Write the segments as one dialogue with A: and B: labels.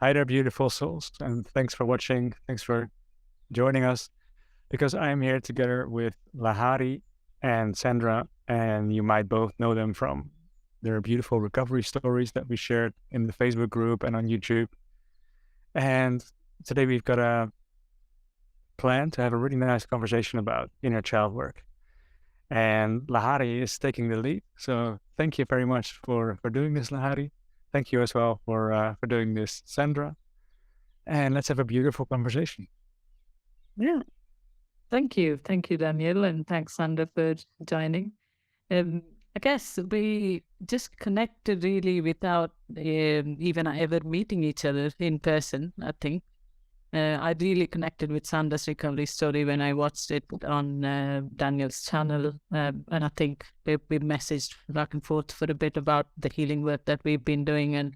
A: Hi there, beautiful souls, and thanks for watching. Thanks for joining us because I am here together with Lahari and Sandra, and you might both know them from their beautiful recovery stories that we shared in the Facebook group and on YouTube. And today we've got a plan to have a really nice conversation about inner child work. And Lahari is taking the lead. So thank you very much for doing this, Lahari. Thank you as well for doing this, Sandra. And let's have a beautiful conversation.
B: Yeah, thank you. Thank you, Daniel, and thanks, Sandra, for joining. I guess we just connected really without even ever meeting each other in person, I think. I really connected with Sandra's recovery story when I watched it on Daniel's channel. And I think we messaged back and forth for a bit about the healing work that we've been doing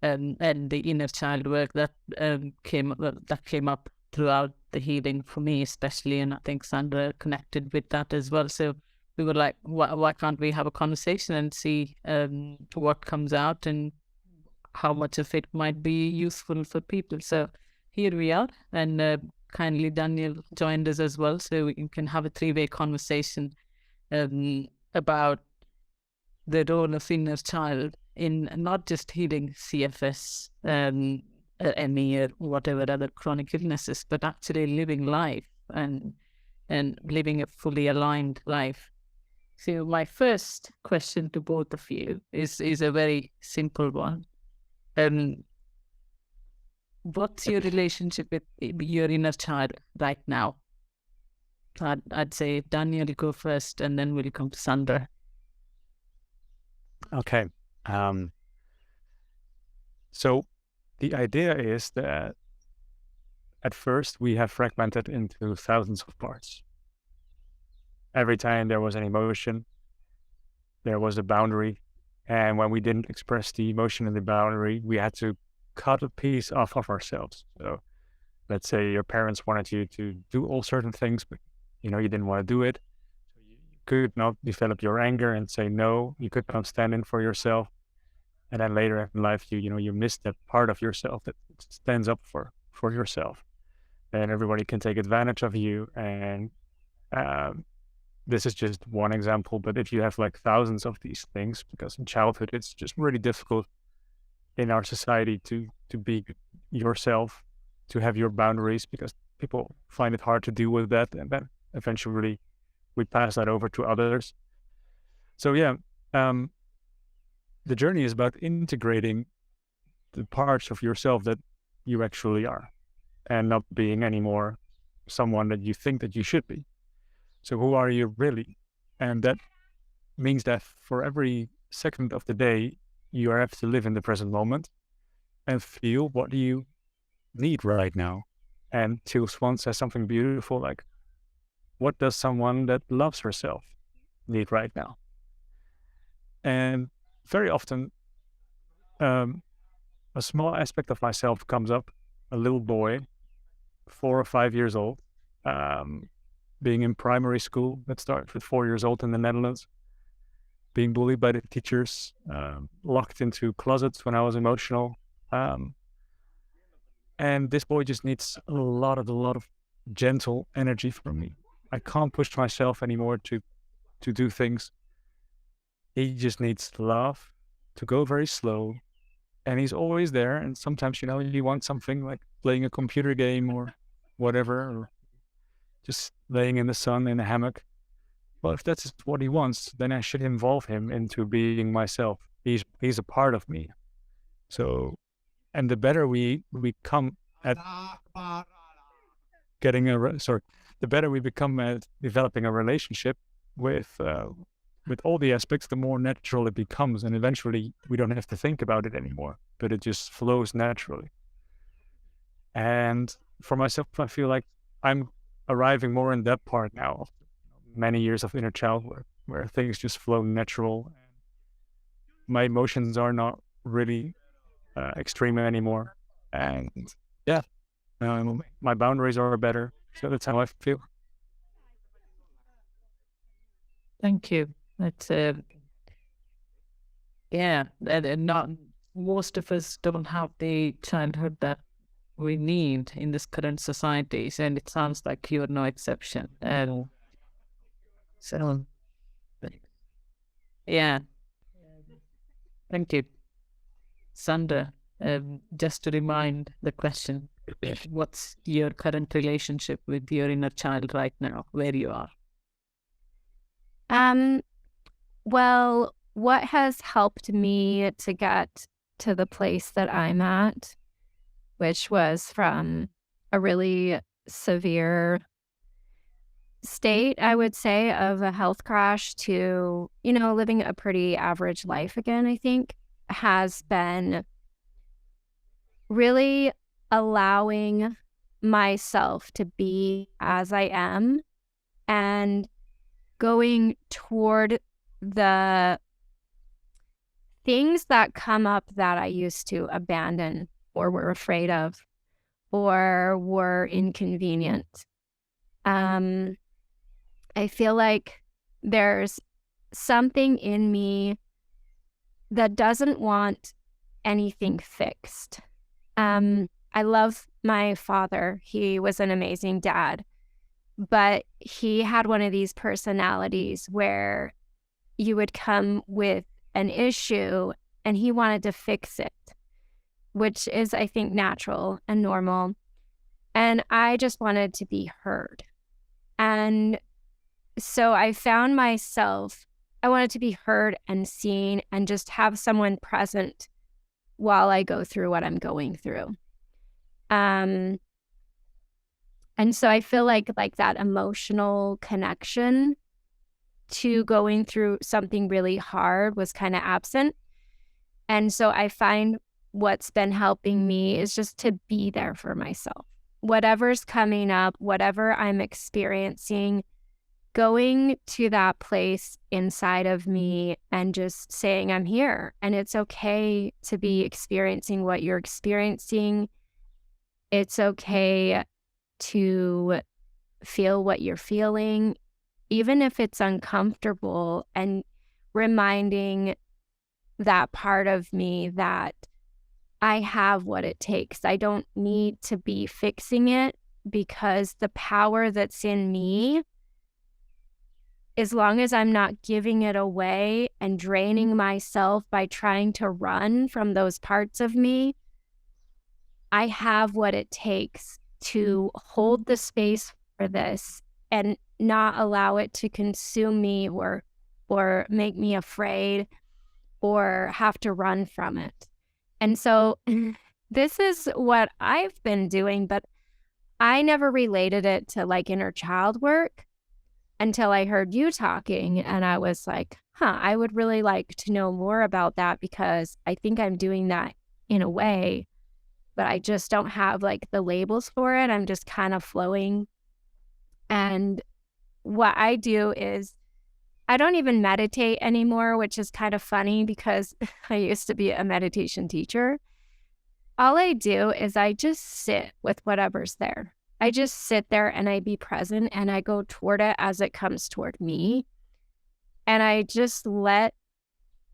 B: and the inner child work that came up throughout the healing for me especially, and I think Sandra connected with that as well. So we were like, why can't we have a conversation and see what comes out and how much of it might be useful for people. So here we are, and kindly Daniel joined us as well, so we can have a three-way conversation about the role of inner child in not just healing CFS, ME, or whatever other chronic illnesses, but actually living life and living a fully aligned life. So my first question to both of you is a very simple one. What's your relationship with your inner child right now? I'd say Daniel, you go first, and then we'll come to Sandra.
A: Okay. So the idea is that at first we have fragmented into thousands of parts. Every time there was an emotion, there was a boundary. And when we didn't express the emotion in the boundary, we had to cut a piece off of ourselves. So let's say your parents wanted you to do all certain things, but you didn't want to do it. So you could not develop your anger and say no. You could not stand in for yourself. And then later in life, you miss that part of yourself that stands up for yourself. And everybody can take advantage of you. And this is just one example, but if you have like thousands of these things, because in childhood, it's just really difficult in our society to be yourself, to have your boundaries, because people find it hard to deal with that. And then eventually we pass that over to others. So yeah, the journey is about integrating the parts of yourself that you actually are and not being anymore someone that you think that you should be. So who are you really? And that means that for every second of the day, you have to live in the present moment and feel what do you need right now. And Teal Swan says something beautiful like, what does someone that loves herself need right now? And very often, a small aspect of myself comes up, a little boy, 4 or 5 years old, being in primary school, that started with 4 years old in the Netherlands, being bullied by the teachers, locked into closets when I was emotional. And this boy just needs a lot of gentle energy from me. I can't push myself anymore to do things. He just needs love, to go very slow. And he's always there. And sometimes, you want something like playing a computer game or whatever, or just laying in the sun in a hammock. Well, if that's what he wants, then I should involve him into being myself. He's a part of me. So, and the better we become at the better we become at developing a relationship with all the aspects, the more natural it becomes, and eventually we don't have to think about it anymore, but it just flows naturally. And for myself, I feel like I'm arriving more in that part now, many years of inner child work, where things just flow natural. My emotions are not really extreme anymore. And yeah, my boundaries are better. So that's how I feel.
B: Thank you. That's yeah, not most of us don't have the childhood that we need in this current societies, and it sounds like you're no exception. And so, yeah, thank you, Sandra. Just to remind the question, what's your current relationship with your inner child right now, where you are?
C: Well, what has helped me to get to the place that I'm at, which was from a really severe state, I would say, of a health crash to, living a pretty average life again, I think, has been really allowing myself to be as I am and going toward the things that come up that I used to abandon or were afraid of or were inconvenient. I feel like there's something in me that doesn't want anything fixed. I love my father. He was an amazing dad, but he had one of these personalities where you would come with an issue and he wanted to fix it, which is, I think, natural and normal. And I just wanted to be heard. And so I found myself, I wanted to be heard and seen and just have someone present while I go through what I'm going through. And so I feel like that emotional connection to going through something really hard was kind of absent. And so I find what's been helping me is just to be there for myself. Whatever's coming up, whatever I'm experiencing, going to that place inside of me and just saying, I'm here. And it's okay to be experiencing what you're experiencing. It's okay to feel what you're feeling, even if it's uncomfortable, and reminding that part of me that I have what it takes. I don't need to be fixing it, because the power that's in me, as long as I'm not giving it away and draining myself by trying to run from those parts of me, I have what it takes to hold the space for this and not allow it to consume me or make me afraid or have to run from it. And so this is what I've been doing, but I never related it to like inner child work until I heard you talking, and I was like, I would really like to know more about that, because I think I'm doing that in a way, but I just don't have like the labels for it. I'm just kind of flowing. And what I do is I don't even meditate anymore, which is kind of funny because I used to be a meditation teacher. All I do is I just sit with whatever's there. I just sit there and I be present and I go toward it as it comes toward me. And I just let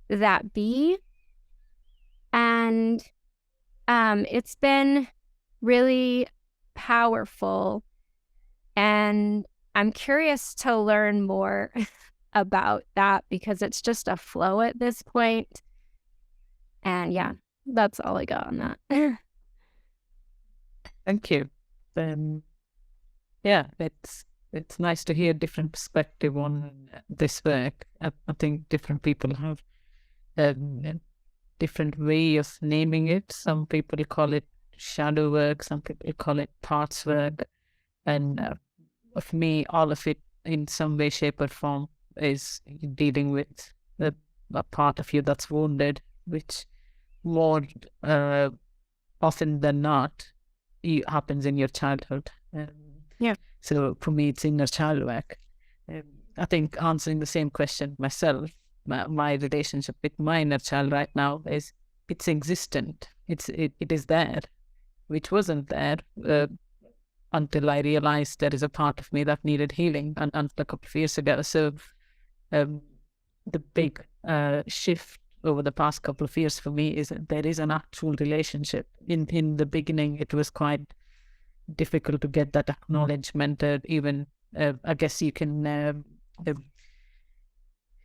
C: that be. And it's been really powerful. And I'm curious to learn more about that, because it's just a flow at this point. And yeah, that's all I got on that.
B: Thank you. Yeah, it's nice to hear different perspective on this work. I think different people have a different way of naming it. Some people call it shadow work, some people call it parts work, and of me, all of it in some way, shape, or form is dealing with a part of you that's wounded, which more often than not happens in your childhood.
C: Yeah.
B: So for me, it's inner child work. I think answering the same question myself, my relationship with my inner child right now is it's existent. It is there, which wasn't there until I realized there is a part of me that needed healing until a couple of years ago. So the big shift over the past couple of years for me is that there is an actual relationship. In the beginning, it was quite difficult to get that acknowledgement. Even I guess you can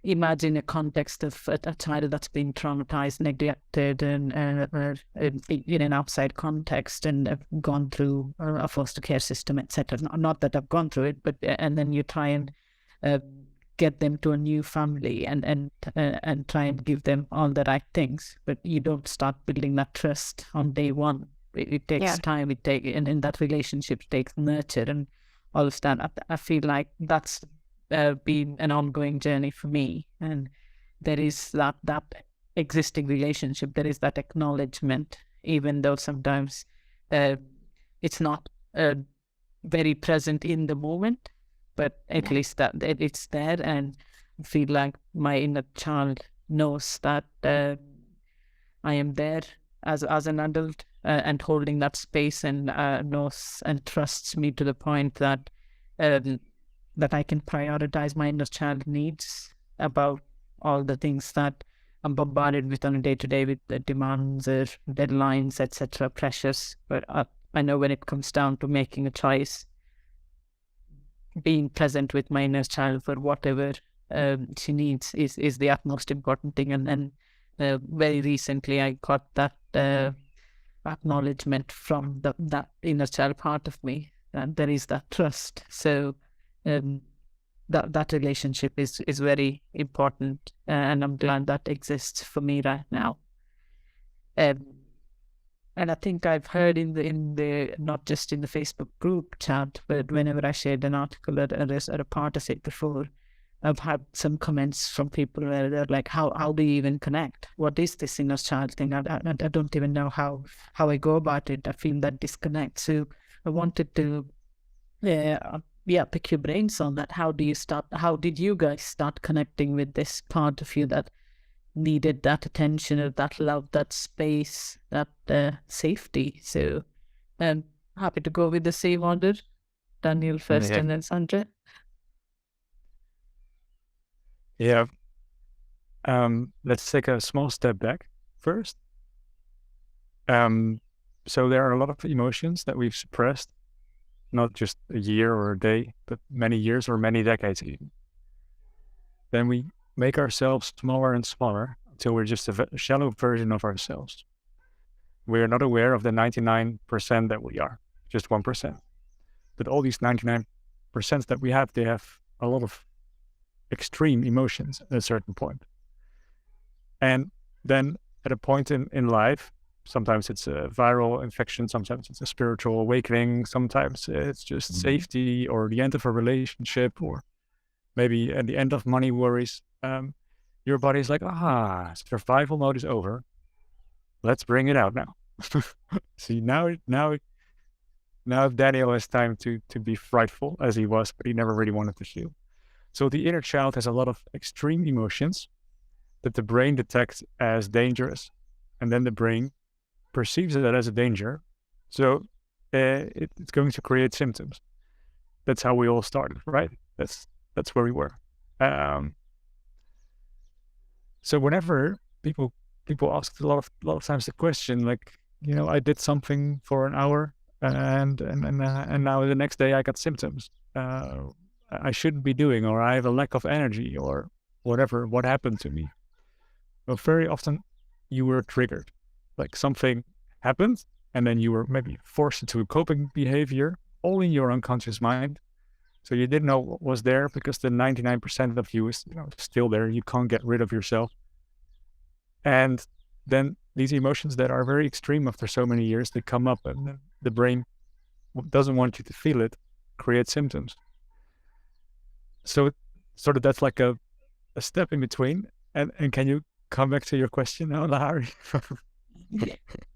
B: imagine a context of a child that's been traumatized, neglected, and in an outside context, and gone through a foster care system, etc. Not that I've gone through it, but and then you try and get them to a new family and try and give them all the right things, but you don't start building that trust on day one. It takes time. And that relationship takes nurture and all of that. I feel like that's been an ongoing journey for me, and there is that existing relationship. There is that acknowledgement, even though sometimes it's not very present in the moment, but at least that it's there, and I feel like my inner child knows that I am there as an adult and holding that space, and knows and trusts me to the point that that I can prioritize my inner child needs above all the things that I'm bombarded with on a day-to-day, with the demands or deadlines, etc., pressures. But I know when it comes down to making a choice, being present with my inner child for whatever she needs is the utmost important thing. And then very recently I got that acknowledgement from that inner child part of me, and there is that trust. So that relationship is very important, and I'm glad that exists for me right now. And I think I've heard in the not just in the Facebook group chat, but whenever I shared an article or a part of it before, I've had some comments from people where they're like, how do you even connect? What is this inner child thing? I don't even know how I go about it. I feel that disconnect. So I wanted to pick your brains on that. How did you guys start connecting with this part of you that needed that attention, or that love, that space, that safety? So I'm happy to go with the same order. Daniel first, and then Sandra.
A: Yeah. Let's take a small step back first. So there are a lot of emotions that we've suppressed, not just a year or a day, but many years or many decades even. Then we make ourselves smaller and smaller until we're just a shallow version of ourselves. We're not aware of the 99% that we are, just 1%. But all these 99% that we have, they have a lot of extreme emotions at a certain point. And then at a point in life, sometimes it's a viral infection, sometimes it's a spiritual awakening, sometimes it's just safety or the end of a relationship, or maybe at the end of money worries. Your body's like, survival mode is over. Let's bring it out now. See, now Daniel has time to be frightful as he was, but he never really wanted to feel. So the inner child has a lot of extreme emotions that the brain detects as dangerous, and then the brain perceives it as a danger. So it's going to create symptoms. That's how we all started, right? That's where we were. So whenever people ask a lot of times the question, like, I did something for an hour and now the next day I got symptoms. I shouldn't be doing, or I have a lack of energy, or whatever. What happened to me? Well, very often you were triggered, like something happened, and then you were maybe forced into a coping behavior, all in your unconscious mind. So you didn't know what was there because the 99% of you is still there. You can't get rid of yourself. And then these emotions that are very extreme after so many years, they come up, and the brain doesn't want you to feel it, create symptoms. So sort of that's like a step in between. And can you come back to your question now, Lahari?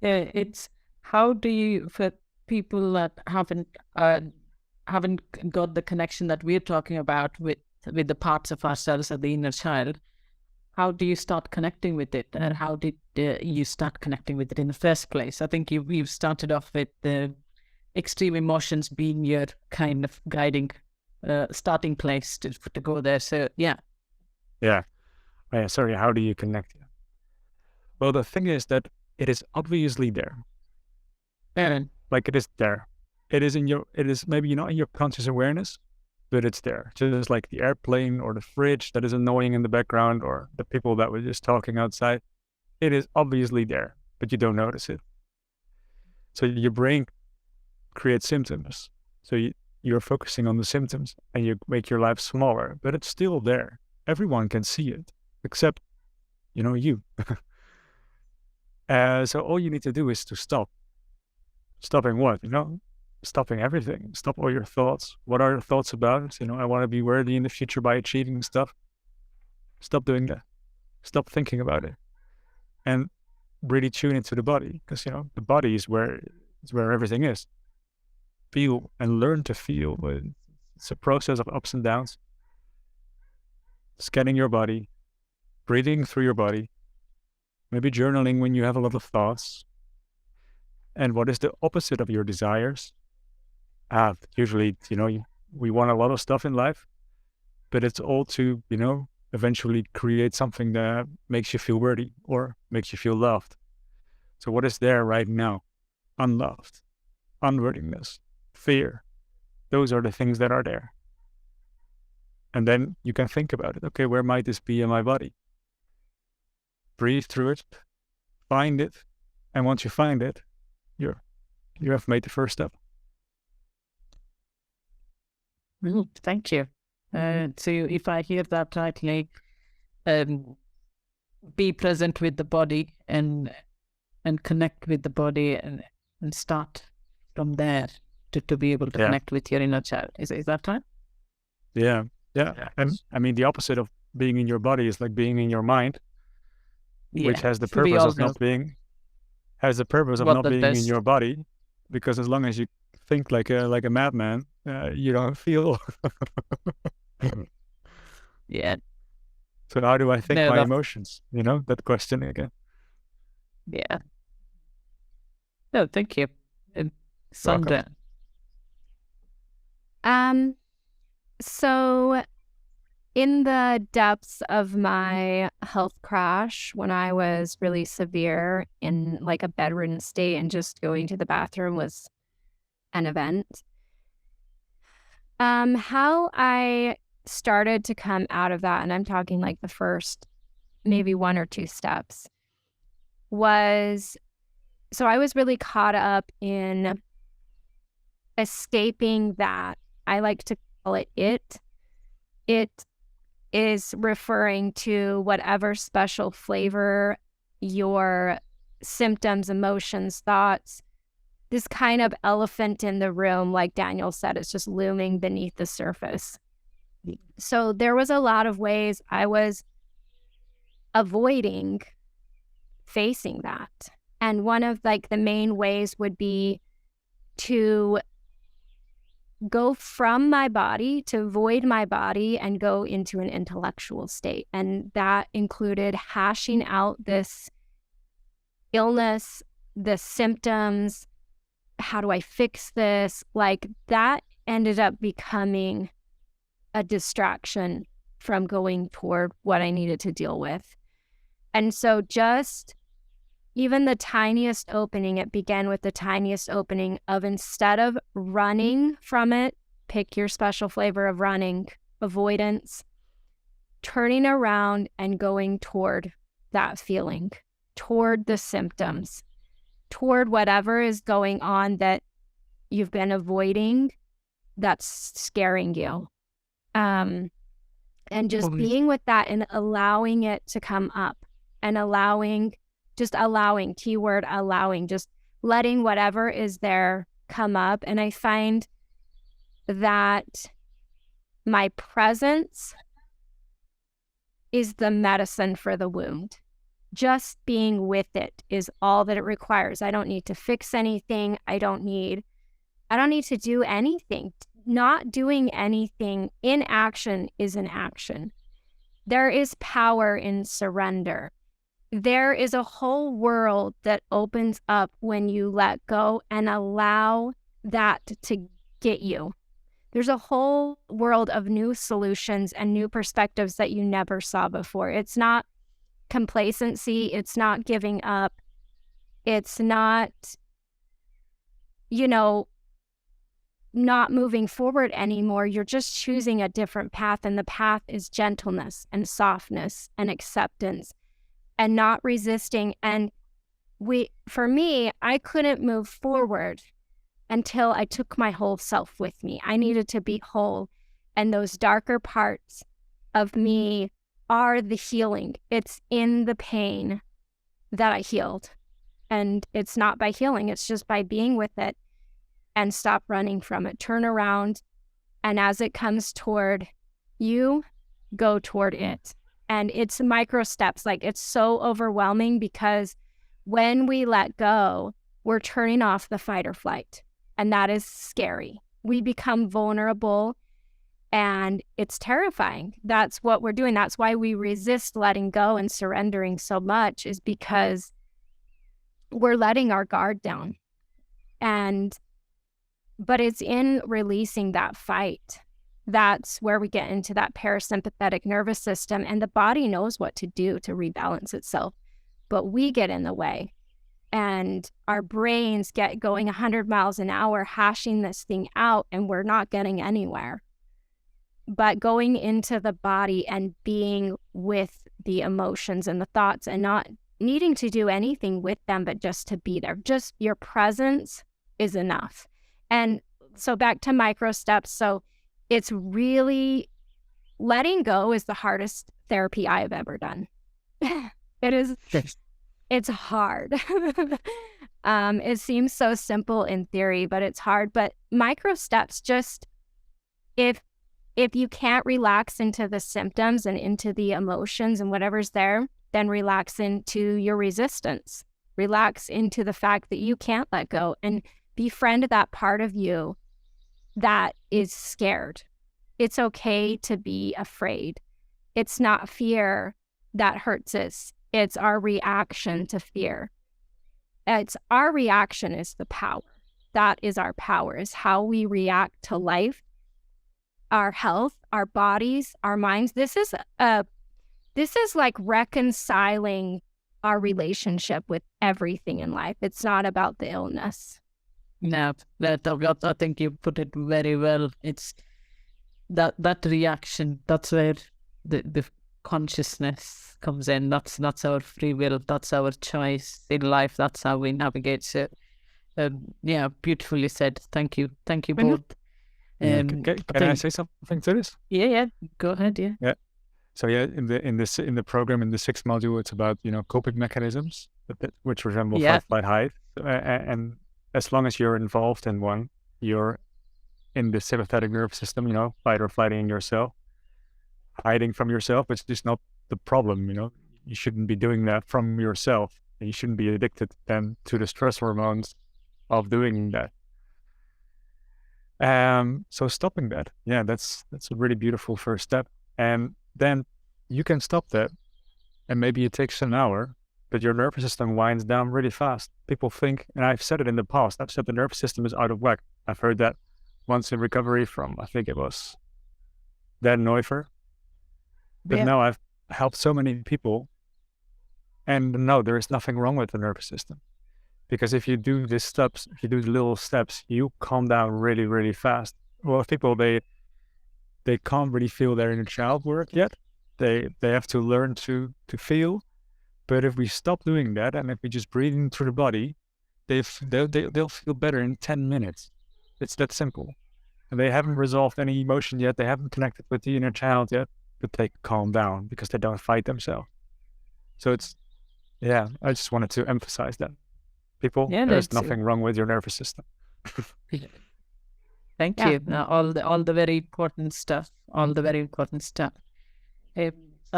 B: It's how do you, for people that haven't got the connection that we're talking about with the parts of ourselves of the inner child, how do you start connecting with it, and how did you start connecting with it in the first place? I think we've started off with the extreme emotions being your kind of guiding starting place to go there. So yeah.
A: Sorry, how do you connect? Well, the thing is that it is obviously there. And like it is there. It is maybe not in your conscious awareness, but it's there. Just like the airplane or the fridge that is annoying in the background or the people that were just talking outside. It is obviously there, but you don't notice it. So your brain creates symptoms. So you're focusing on the symptoms and you make your life smaller, but it's still there. Everyone can see it, except, you. So all you need to do is to stop. Stopping what? Stopping everything. Stop all your thoughts. What are your thoughts about? I want to be worthy in the future by achieving stuff. Stop doing that. Stop thinking about it. And really tune into the body, because, the body is where everything is. Feel and learn to feel. It's a process of ups and downs. Scanning your body, breathing through your body, maybe journaling when you have a lot of thoughts. And what is the opposite of your desires? Usually, we want a lot of stuff in life, but it's all to, eventually create something that makes you feel worthy or makes you feel loved. So what is there right now? Unloved, unworthiness, fear. Those are the things that are there. And then you can think about it. Okay, where might this be in my body? Breathe through it, find it, and once you find it, you have made the first step.
B: Thank you. So if I hear that rightly, be present with the body and connect with the body and start from there to be able to connect with your inner child. Is that right?
A: Yeah. And I mean, the opposite of being in your body is like being in your mind, which has the purpose of not being in your body, because as long as you think like a madman, you don't feel.
B: Yeah.
A: So how do I think my emotions? That question again.
B: Yeah. No, thank you. Sandra.
C: So in the depths of my health crash, when I was really severe in like a bedridden state and just going to the bathroom was an event. How I started to come out of that, and I'm talking like the first maybe 1 or 2 steps, was, so I was really caught up in escaping that. I like to call it it. It is referring to whatever special flavor your symptoms, emotions, thoughts, this kind of elephant in the room, like Daniel said, it's just looming beneath the surface. So there was a lot of ways I was avoiding facing that. And one of like the main ways would be to go from my body, to void my body and go into an intellectual state. And that included hashing out this illness, the symptoms, how do I fix this? Like that ended up becoming a distraction from going toward what I needed to deal with. And so just even the tiniest opening, it began with the tiniest opening of, instead of running from it, pick your special flavor of running, avoidance, turning around and going toward that feeling, toward the symptoms, toward whatever is going on that you've been avoiding that's scaring you. And just being with that and allowing it to come up and keyword allowing, just letting whatever is there come up. And I find that my presence is the medicine for the wound. Just being with it is all that it requires. I don't need to fix anything. I don't need to do anything. Not doing anything in action is an action. There is power in surrender. There is a whole world that opens up when you let go and allow that to get you. There's a whole world of new solutions and new perspectives that you never saw before. It's not complacency. It's not giving up. It's not, not moving forward anymore. You're just choosing a different path. And the path is gentleness and softness and acceptance and not resisting. And for me, I couldn't move forward until I took my whole self with me. I needed to be whole. And those darker parts of me are the healing. It's in the pain that I healed. And it's not by healing, it's just by being with it and stop running from it. Turn around, and as it comes toward you, go toward it. And it's micro steps. Like, it's so overwhelming because when we let go, we're turning off the fight or flight. And that is scary. We become vulnerable. And it's terrifying. That's what we're doing. That's why we resist letting go and surrendering so much, is because we're letting our guard down. But it's in releasing that fight. That's where we get into that parasympathetic nervous system, and the body knows what to do to rebalance itself. But we get in the way, and our brains get going 100 miles an hour, hashing this thing out, and we're not getting anywhere. But going into the body and being with the emotions and the thoughts and not needing to do anything with them, but just to be there. Just your presence is enough. And so back to micro steps. So it's really, letting go is the hardest therapy I've ever done. It is, it's hard. It seems so simple in theory, but it's hard. But micro steps, just if you can't relax into the symptoms and into the emotions and whatever's there, then relax into your resistance. Relax into the fact that you can't let go, and befriend that part of you that is scared. It's okay to be afraid. It's not fear that hurts us. It's our reaction to fear. It's our reaction is the power. That is our power, is how we react to life, our health, our bodies, our minds. This is like reconciling our relationship with everything in life. It's not about the illness.
B: No, I think you put it very well. It's that reaction. That's where the consciousness comes in. That's our free will. That's our choice in life. That's how we navigate. So, yeah, beautifully said. Thank you both.
A: Can I say something to this?
B: Yeah. Go ahead. Yeah.
A: Yeah. So yeah, in the program, in the 6th module, it's about coping mechanisms which resemble fight, flight, hide, and as long as you're involved in one, you're in the sympathetic nervous system, fight or flighting yourself, hiding from yourself, which is not the problem. You shouldn't be doing that from yourself, and you shouldn't be addicted then to the stress hormones of doing that. So stopping that, that's a really beautiful first step. And then you can stop that, and maybe it takes an hour, but your nervous system winds down really fast. People think, and I've said it in the past, I've said the nervous system is out of whack. I've heard that once in recovery from, I think it was Dan Neufer. But now I've helped so many people, and no, there is nothing wrong with the nervous system. Because if you do these steps, if you do the little steps, you calm down really, really fast. Well, people, they can't really feel their inner child work yet. They have to learn to feel. But if we stop doing that, and if we just breathe in through the body, they'll feel better in 10 minutes. It's that simple. And they haven't resolved any emotion yet. They haven't connected with the inner child yet, but they calm down because they don't fight themselves. So I just wanted to emphasize that. People, there's nothing wrong with your nervous system.
B: Thank you. Now, all the very important stuff. I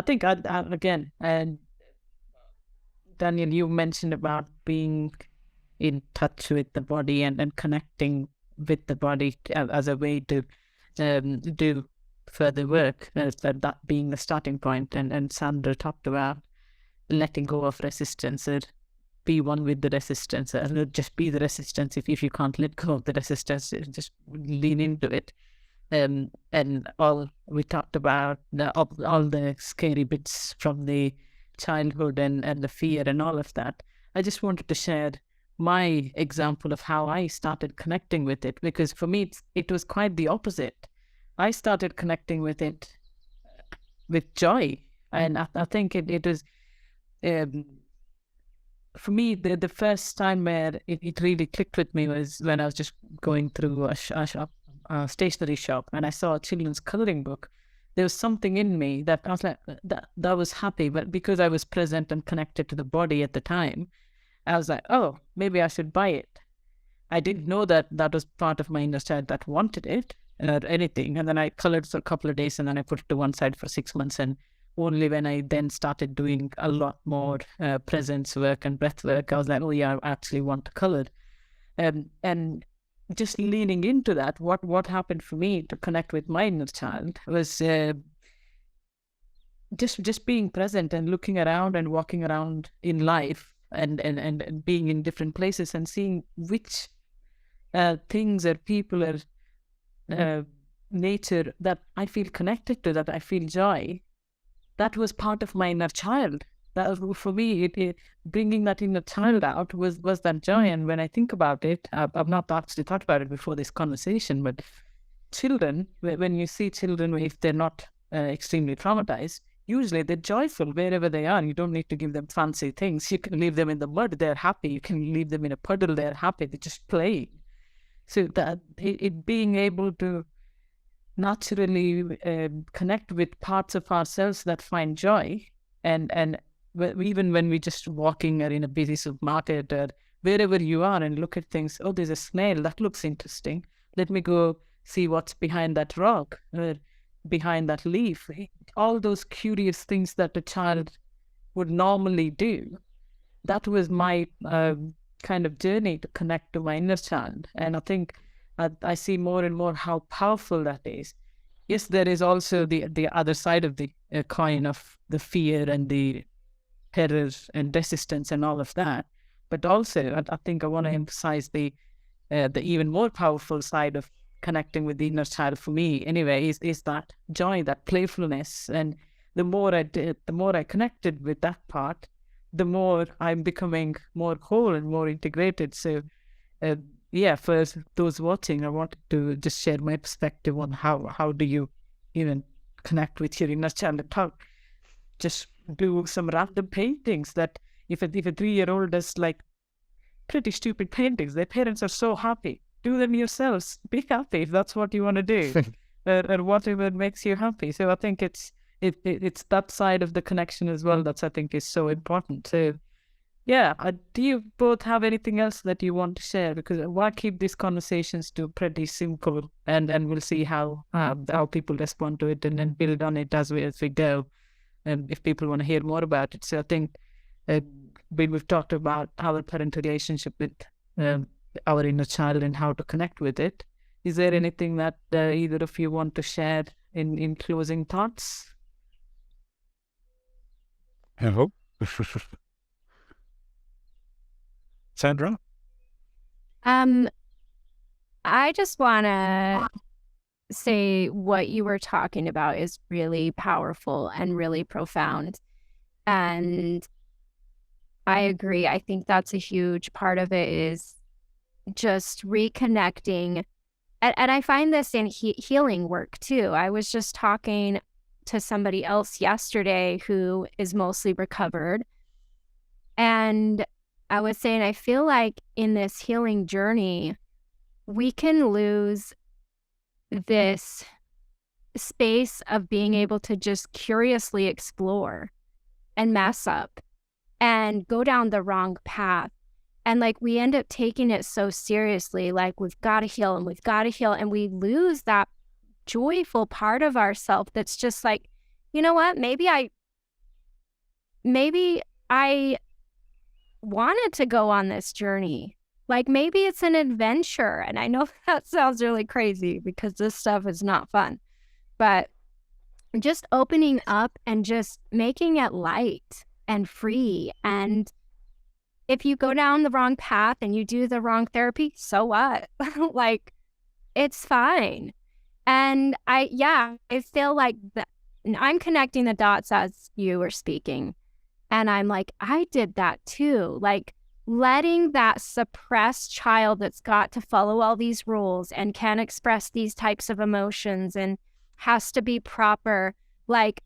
B: think again, and Daniel, you mentioned about being in touch with the body and connecting with the body as a way to do further work. That being the starting point. And Sandra talked about letting go of resistance. Be one with the resistance, and not just be the resistance. If you can't let go of the resistance, just lean into it. And all we talked about, all the scary bits from the childhood and the fear and all of that, I just wanted to share my example of how I started connecting with it, because for me, it was quite the opposite. I started connecting with it with joy. And I think it was, um, for me, the first time where it really clicked with me was when I was just going through a stationery shop, and I saw a children's coloring book. There was something in me that I was like, that was happy, but because I was present and connected to the body at the time, I was like, oh, maybe I should buy it. I didn't know that that was part of my inner child that wanted it or anything. And then I colored for a couple of days, and then I put it to one side for 6 months. And only when I then started doing a lot more presence work and breath work, I was like, oh yeah, I actually want to color. And just leaning into that, what happened for me to connect with my inner child was just being present and looking around and walking around in life and being in different places and seeing which things or people or nature that I feel connected to, that I feel joy. That was part of my inner child. That was, for me, bringing that inner child out was that joy. And when I think about it, I've not actually thought about it before this conversation, but children, when you see children, if they're not extremely traumatized, usually they're joyful wherever they are. You don't need to give them fancy things. You can leave them in the mud, they're happy. You can leave them in a puddle, they're happy. They just play. So that it being able to naturally connect with parts of ourselves that find joy, and even when we're just walking or in a busy supermarket or wherever you are and look at things, oh, there's a snail, that looks interesting. Let me go see what's behind that rock or behind that leaf. All those curious things that a child would normally do. That was my kind of journey to connect to my inner child. And I think I see more and more how powerful that is. Yes, there is also the other side of the coin of the fear and the terror and resistance and all of that. But also, I think I want to emphasize the even more powerful side of connecting with the inner child for me anyway, is that joy, that playfulness. And the more I did, the more I connected with that part, the more I'm becoming more whole and more integrated. So yeah, for those watching, I wanted to just share my perspective on how do you even connect with your inner child. Just do some random paintings that if a 3-year-old does like pretty stupid paintings, their parents are so happy. Do them yourselves. Be happy if that's what you want to do, or whatever makes you happy. So I think it's that side of the connection as well that I think is so important. So yeah, do you both have anything else that you want to share? Because why keep these conversations to pretty simple, and we'll see how people respond to it and then build on it as we go. And if people want to hear more about it, so I think we've talked about our parent relationship with our inner child and how to connect with it. Is there anything that either of you want to share in closing thoughts?
A: Hello. Sandra?
C: I just want to say what you were talking about is really powerful and really profound. And I agree. I think that's a huge part of it, is just reconnecting. And I find this in healing work too. I was just talking to somebody else yesterday who is mostly recovered. And I was saying, I feel like in this healing journey, we can lose this space of being able to just curiously explore and mess up and go down the wrong path. And like we end up taking it so seriously, like we've got to heal and we've got to heal. And we lose that joyful part of ourselves that's just like, you know what, maybe I wanted to go on this journey. Like maybe it's an adventure. And I know that sounds really crazy because this stuff is not fun, but just opening up and just making it light and free. And if you go down the wrong path and you do the wrong therapy, so what? Like, it's fine. And I feel like I'm connecting the dots as you were speaking. And I'm like, I did that too. Like letting that suppressed child that's got to follow all these rules and can't express these types of emotions and has to be proper, like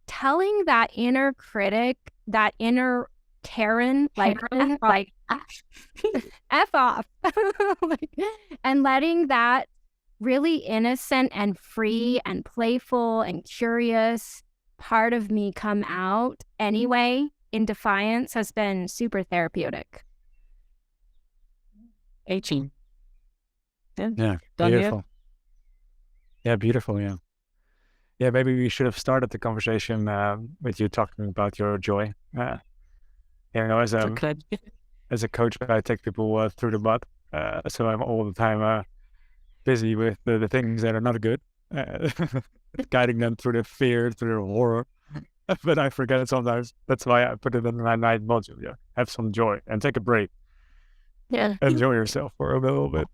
C: telling that inner critic, that inner Karen, like F off. Like, and letting that really innocent and free and playful and curious part of me come out anyway in defiance has been super therapeutic.
B: 18. Yeah.
A: Yeah,
B: Done yet?
A: beautiful. Yeah, beautiful. Yeah. Yeah, maybe we should have started the conversation with you talking about your joy. As
B: Okay.
A: a coach, I take people through the mud. So I'm all the time busy with the things that are not good, guiding them through the fear, through the horror. But I forget it sometimes. That's why I put it in my night module. Yeah, have some joy and take a break.
C: Yeah.
A: Enjoy yourself for a little bit.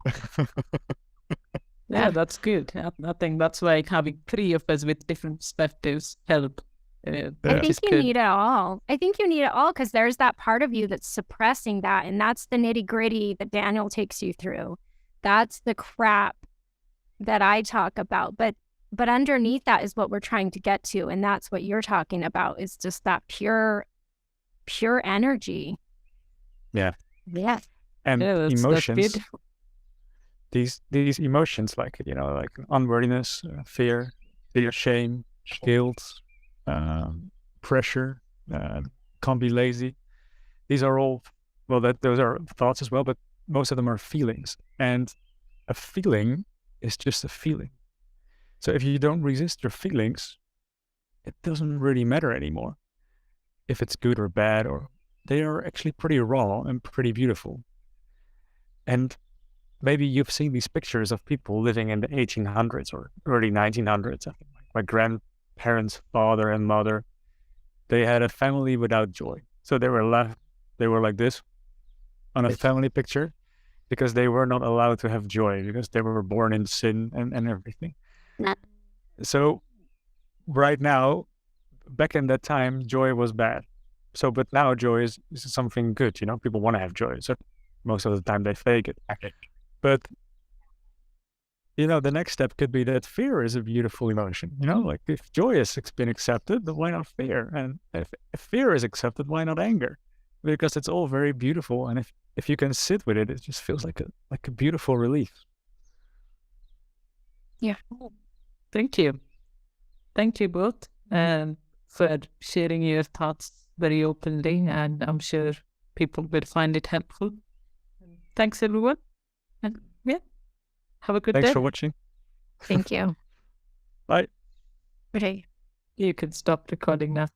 B: Yeah, that's good. I think that's why having 3 of us with different perspectives help.
C: I
A: Yeah.
C: think you need it all. I think you need it all because there's that part of you that's suppressing that. And that's the nitty gritty that Daniel takes you through. That's the crap that I talk about. But underneath that is what we're trying to get to. And that's what you're talking about is just that pure energy.
A: Yeah.
C: Yeah.
A: And
B: Yeah, that's
A: emotions.
B: beautiful.
A: These emotions, like like unworthiness, fear, shame, guilt, pressure, can't be lazy. These are all those are thoughts as well, but most of them are feelings. And a feeling is just a feeling. So if you don't resist your feelings, it doesn't really matter anymore if it's good or bad, or they are actually pretty raw and pretty beautiful. And maybe you've seen these pictures of people living in the 1800s or early 1900s. I think my grandparents' father and mother, they had a family without joy. So they were like this on a family picture because they were not allowed to have joy because they were born in sin and everything.
C: Nah.
A: So right now, back in that time, joy was bad. So, but now joy is something good. People want to have joy. So most of the time they fake it. But the next step could be that fear is a beautiful emotion. Like if joy has been accepted, then why not fear? And if fear is accepted, why not anger? Because it's all very beautiful. And if you can sit with it, it just feels like a beautiful relief.
C: Yeah.
B: Thank you. Thank you both for sharing your thoughts very openly, and I'm sure people will find it helpful. Thanks, everyone. And have a good
A: Thanks
B: day.
A: for watching.
C: Thank you.
A: Bye.
C: Okay.
B: You can stop recording now.